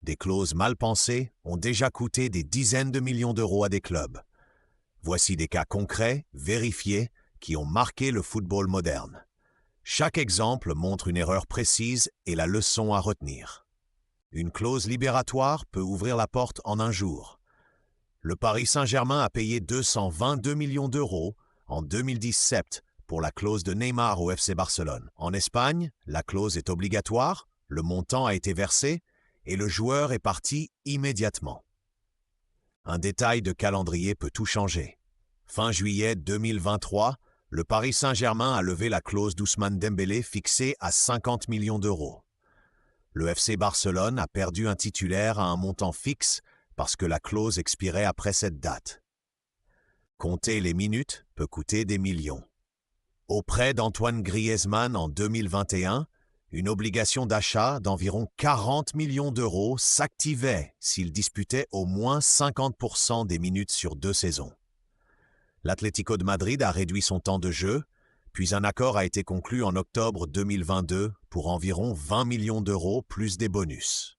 des clauses mal pensées ont déjà coûté des dizaines de millions d'euros à des clubs. Voici des cas concrets, vérifiés, qui ont marqué le football moderne. Chaque exemple montre une erreur précise et la leçon à retenir. Une clause libératoire peut ouvrir la porte en un jour. Le Paris Saint-Germain a payé 222 millions d'euros en 2017 pour la clause de Neymar au FC Barcelone. En Espagne, la clause est obligatoire, le montant a été versé et le joueur est parti immédiatement. Un détail de calendrier peut tout changer. Fin juillet 2023, le Paris Saint-Germain a levé la clause d'Ousmane Dembélé fixée à 50 millions d'euros. Le FC Barcelone a perdu un titulaire à un montant fixe parce que la clause expirait après cette date. Compter les minutes peut coûter des millions. Auprès d'Antoine Griezmann en 2021, une obligation d'achat d'environ 40 millions d'euros s'activait s'il disputait au moins 50% des minutes sur 2 saisons. L'Atlético de Madrid a réduit son temps de jeu, puis un accord a été conclu en octobre 2022 pour environ 20 millions d'euros plus des bonus.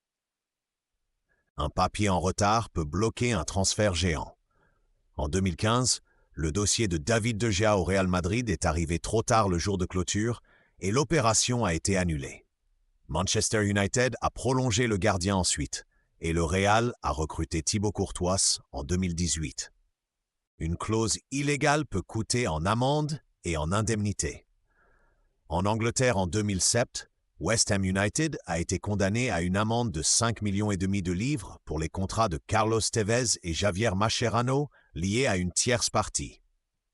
Un papier en retard peut bloquer un transfert géant. En 2015, le dossier de David De Gea au Real Madrid est arrivé trop tard le jour de clôture et l'opération a été annulée. Manchester United a prolongé le gardien ensuite et le Real a recruté Thibaut Courtois en 2018. Une clause illégale peut coûter en amende et en indemnité. En Angleterre en 2007, West Ham United a été condamné à une amende de 5,5 millions de livres pour les contrats de Carlos Tevez et Javier Mascherano liés à une tierce partie.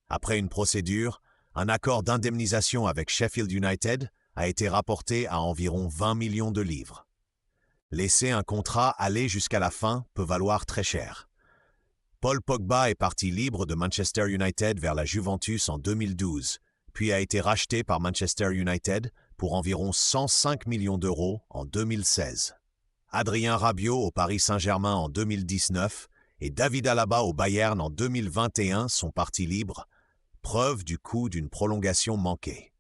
Après une procédure, un accord d'indemnisation avec Sheffield United a été rapporté à environ 20 millions de livres. Laisser un contrat aller jusqu'à la fin peut valoir très cher. Paul Pogba est parti libre de Manchester United vers la Juventus en 2012, puis a été racheté par Manchester United pour environ 105 millions d'euros en 2016. Adrien Rabiot au Paris Saint-Germain en 2019 et David Alaba au Bayern en 2021 sont partis libres, preuve du coût d'une prolongation manquée.